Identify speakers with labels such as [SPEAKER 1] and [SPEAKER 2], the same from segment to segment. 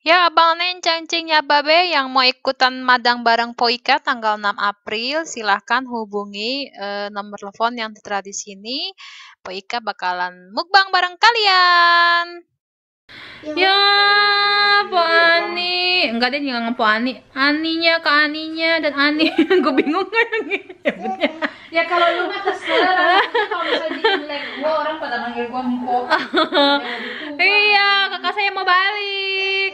[SPEAKER 1] Ya, Bang Nen, Cangcing ya Babe yang mau ikutan madang bareng Poika tanggal 6 April, silahkan hubungi nomor telepon yang tertera di sini. Poika bakalan mukbang bareng kalian.
[SPEAKER 2] Ya, Po Ani. Enggak deh, jangan Po Ani. Aninya, Kak Aninya, dan Ani. Gue bingung kan nyebutnya.
[SPEAKER 3] Ya kalau lu mah terserah. Kalau misalnya jelek gua orang pada manggil gua empok.
[SPEAKER 2] Iya, kakak saya mau balik.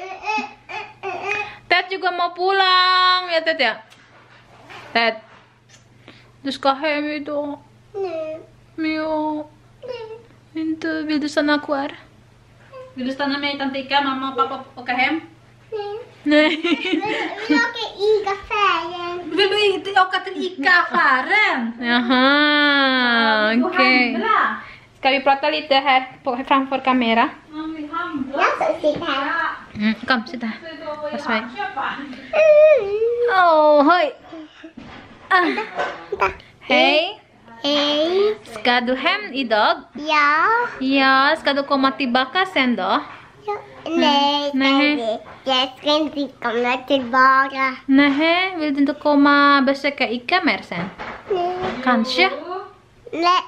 [SPEAKER 2] Ted juga mau pulang. Ya, Ted ya? Ted. Dus Hem itu. Mio. Inte, vill du stanna kvar?
[SPEAKER 3] Vill du stanna med tante Ika, mamma och pappa åka hem?
[SPEAKER 2] Nej.
[SPEAKER 4] Vi åker ICA-affären.
[SPEAKER 3] Vill du inte åka till ICA-affären?
[SPEAKER 2] Jaha,
[SPEAKER 3] Gå
[SPEAKER 2] okej.
[SPEAKER 3] handla.
[SPEAKER 2] Ska vi prata lite här framför kamera?
[SPEAKER 3] Man vill handla.
[SPEAKER 4] Jag ska sitta här.
[SPEAKER 2] Kom, sitt här. Hos mig.
[SPEAKER 3] Köpa.
[SPEAKER 2] Oh, hej. Hej.
[SPEAKER 4] Hej.
[SPEAKER 2] Ska du hem idag?
[SPEAKER 4] Ja.
[SPEAKER 2] Ja, ska du komma tillbaka sen då?
[SPEAKER 4] Ja. Nej,
[SPEAKER 2] Nej.
[SPEAKER 4] jag ska inte komma tillbaka.
[SPEAKER 2] Nej, vill du inte komma besöka Ica mer sen?
[SPEAKER 4] Nej.
[SPEAKER 2] Kanske?
[SPEAKER 4] Nej,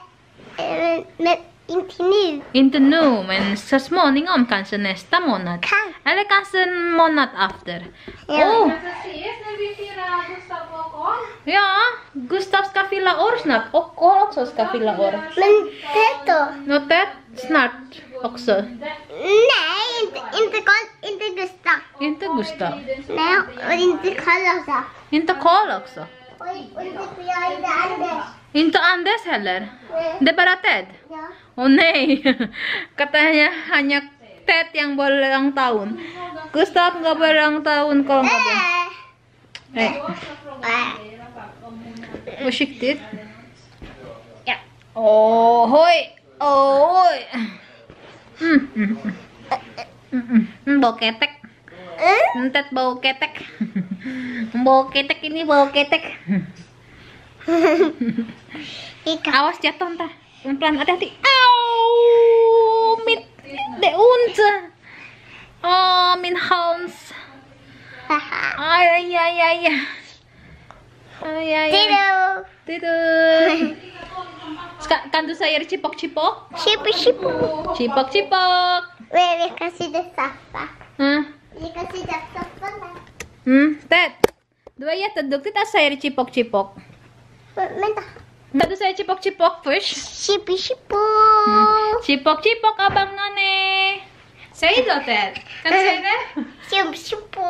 [SPEAKER 4] men inte nu.
[SPEAKER 2] Inte nu, men så småningom, kanske nästa månad.
[SPEAKER 4] Kan.
[SPEAKER 2] Eller kanske en månad efter.
[SPEAKER 4] Ja.
[SPEAKER 2] Oh,
[SPEAKER 3] Vi ses när vi firar Gustav och Karl.
[SPEAKER 2] ja, Gustav ska fylla år snart och Karl också ska fylla år.
[SPEAKER 4] Men det då?
[SPEAKER 2] Och Ted snart också.
[SPEAKER 4] Nej, inte Gustav.
[SPEAKER 2] Inte Gustav.
[SPEAKER 4] Nej, och inte Karl också.
[SPEAKER 2] Inte Karl också.
[SPEAKER 4] Och inte Anders.
[SPEAKER 2] Inte Anders heller.
[SPEAKER 4] Nej.
[SPEAKER 2] Det är bara Ted.
[SPEAKER 4] Ja.
[SPEAKER 2] Oh nej, katanya hanya Ted yang berulang tahun. Gustav nggak berulang tahun kalau nggak boleh. Försiktigt. Ja. Ohoj, ohoj. Bau ketek. Ted bau ketek. Bau ketek ini bau ketek. Awas jatuh ntar. Pelan-pelan, hati-hati. Au, mit de unze. Oh, min Hans. Ay, ay, ay, ay. Ay, ay, ay.
[SPEAKER 4] Tidur.
[SPEAKER 2] Tidur. Kan du säga cipok-cipok?
[SPEAKER 4] Chipu.
[SPEAKER 2] Cipok-cipok.
[SPEAKER 4] Vi kan sitta soffa. Vi kan sitta soffa där.
[SPEAKER 2] Ted. Du är jätteduktig att säga cipok-cipok.
[SPEAKER 4] Vänta.
[SPEAKER 2] Kan du säga cipok-cipok först?
[SPEAKER 4] Chipu.
[SPEAKER 2] Cipok-cipok abang None. Säg då Ted. Kan du säga det?
[SPEAKER 4] Chipu.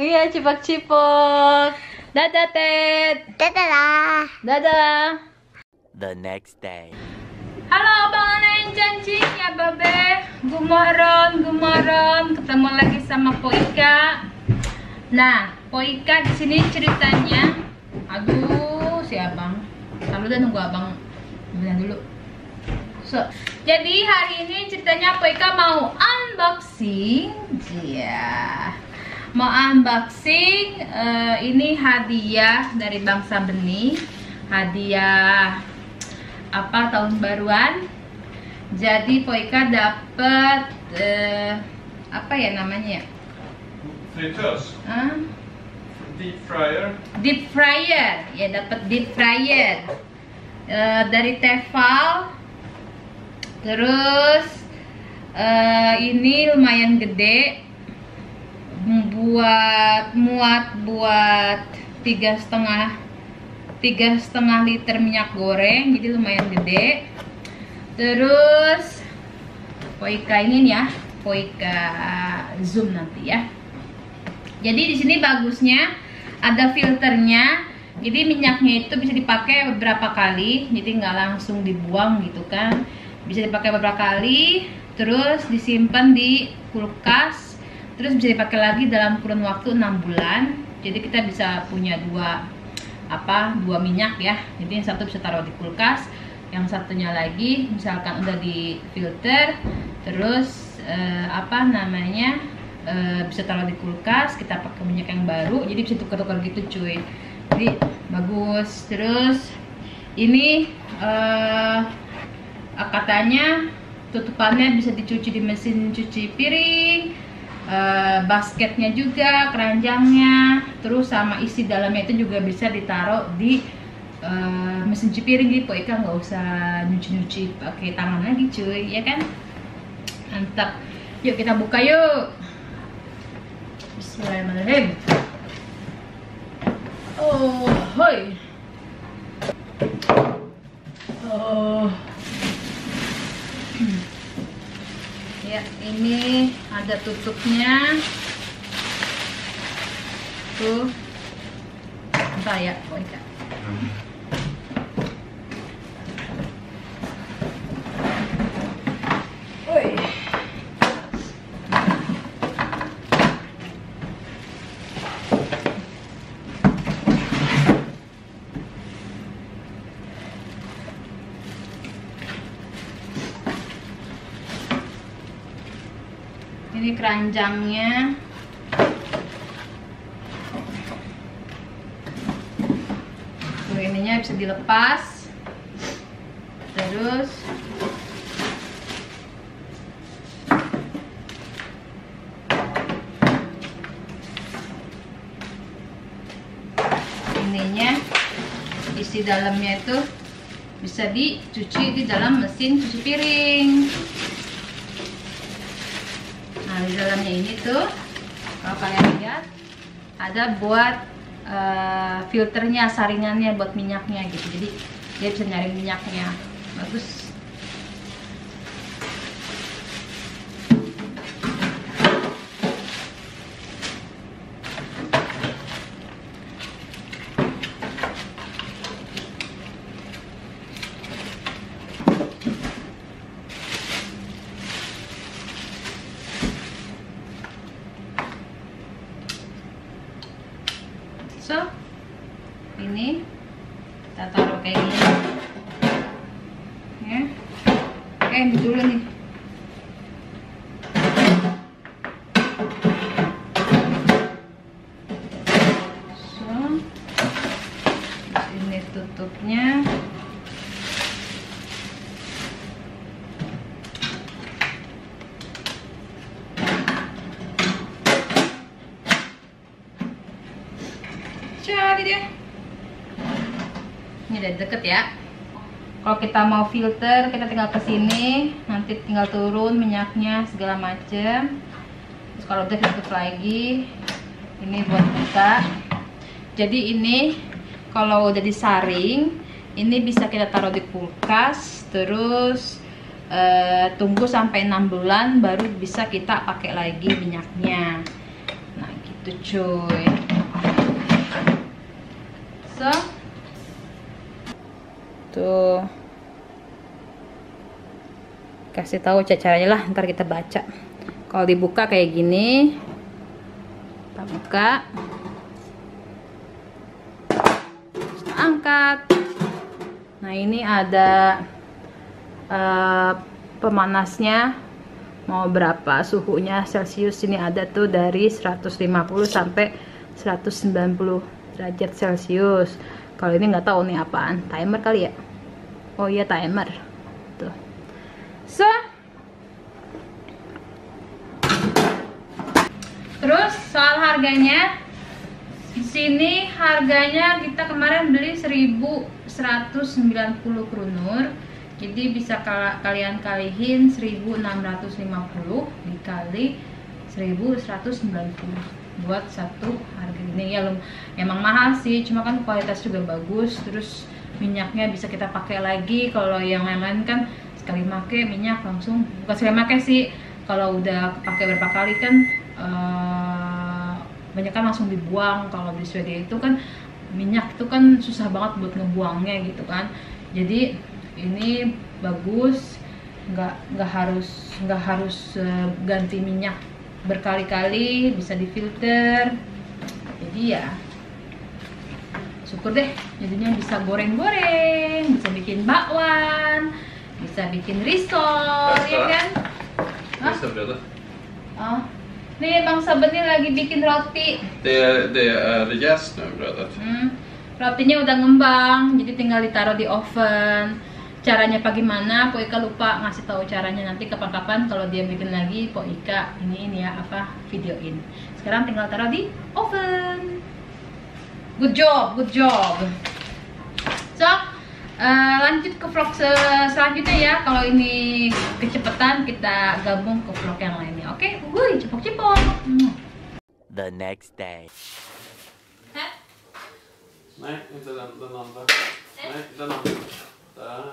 [SPEAKER 2] Iya, cipok-cipok. Dadah Ted.
[SPEAKER 4] Dadah.
[SPEAKER 2] Dadah.
[SPEAKER 5] The next day.
[SPEAKER 2] Halo Abang Neng Cangcing ya Babe. Gumaron. Ketemu lagi sama Poika. Nah, Poika di sini ceritanya. Aduh, si Abang. Lalu udah nunggu Abang bilang dulu. Jadi hari ini ceritanya Poika mau unboxing. Iya. Mau unboxing ini hadiah dari Bangsa Benih. Hadiah apa tahun baruan. Jadi Poika dapet apa ya namanya?
[SPEAKER 6] Fritös. Deep fryer.
[SPEAKER 2] Deep fryer. Ya, dapat deep fryer dari Tefal. Terus ini lumayan gede, muat buat 3,5 liter minyak goreng, jadi lumayan gede. Terus Poika ini nih ya, Poika zoom nanti ya. Jadi di sini bagusnya ada filternya, jadi minyaknya itu bisa dipakai beberapa kali, jadi nggak langsung dibuang gitu kan. Bisa dipakai beberapa kali, terus disimpan di kulkas, terus bisa dipakai lagi dalam kurun waktu 6 bulan. Jadi kita bisa punya dua minyak ya. Jadi yang satu bisa taruh di kulkas, yang satunya lagi misalkan udah di filter, terus bisa taruh di kulkas, kita pakai minyak yang baru, jadi bisa tukar-tukar gitu cuy. Jadi bagus. Terus ini katanya tutupannya bisa dicuci di mesin cuci piring, basketnya juga, keranjangnya, terus sama isi dalamnya itu juga bisa ditaruh di mesin cuci piring. Jadi Ika nggak usah nyuci-nyuci pakai tangan lagi cuy, ya kan? Mantap. Yuk kita buka yuk. Bismillahirrahmanirrahim. Oh, hoi. Oh. Ya, ini ada tutupnya. Tuh. Entah ya, Ika. Ini keranjangnya. Tuh, ininya bisa dilepas. Terus ininya, isi dalamnya itu bisa dicuci di dalam mesin cuci piring. Nah, di dalamnya ini tuh, kalau kalian lihat, ada buat filternya, saringannya buat minyaknya gitu. Jadi dia bisa nyaring minyaknya. Bagus. So, ini kita taruh kayak gini ya. Ini dulu nih. So, ini tutupnya. Jadi dia ini udah deket ya. Kalau kita mau filter, kita tinggal ke sini, nanti tinggal turun minyaknya segala macem. Terus kalau udah tutup lagi, ini buat buka. Jadi ini kalau udah disaring, ini bisa kita taruh di kulkas, terus tunggu sampai 6 bulan baru bisa kita pakai lagi minyaknya. Nah gitu cuy. So, tuh kasih tahu caranya lah, ntar kita baca. Kalau dibuka kayak gini, kita buka, kita angkat. Nah ini ada pemanasnya, mau berapa suhunya Celcius. Ini ada tuh dari 150 sampai 190 derajat Celcius. Kalau ini nggak tahu nih apaan, timer kali ya. Oh iya timer tuh. So, terus soal harganya, di sini harganya kita kemarin beli 1.190 kronor. Jadi bisa kalian kalihin 1.650 dikali 1.190 buat satu harga ini. Ya emang mahal sih, cuma kan kualitas juga bagus, terus minyaknya bisa kita pakai lagi. Kalau yang lain-lain kan sekali pakai minyak langsung, bukan sekali pakai sih, kalau udah pakai berapa kali kan banyak kan langsung dibuang. Kalau di Swedia itu kan minyak itu kan susah banget buat ngebuangnya gitu kan. Jadi ini bagus, nggak harus ganti minyak berkali-kali, bisa difilter. Jadi ya syukur deh, jadinya bisa goreng-goreng, bisa bikin bakwan, bisa bikin risol, ya kan? Oh, nih Bang Sabennya lagi bikin roti.
[SPEAKER 6] Det är jäst nu brödet.
[SPEAKER 2] Rotinya udah ngembang, jadi tinggal ditaruh di oven. caranya bagaimana. Po Ika lupa ngasih tahu caranya, nanti kapan-kapan kalau dia bikin lagi Po Ika ini ya apa videoin. Sekarang tinggal taruh di oven. Good job, good job. So lanjut ke vlog selanjutnya ya. Kalau ini kecepatan kita gabung ke vlog yang lainnya. Oke, wuih cepok-cepok.
[SPEAKER 5] The next day.
[SPEAKER 6] Nej, inte den andra. Nej, den andra. Där.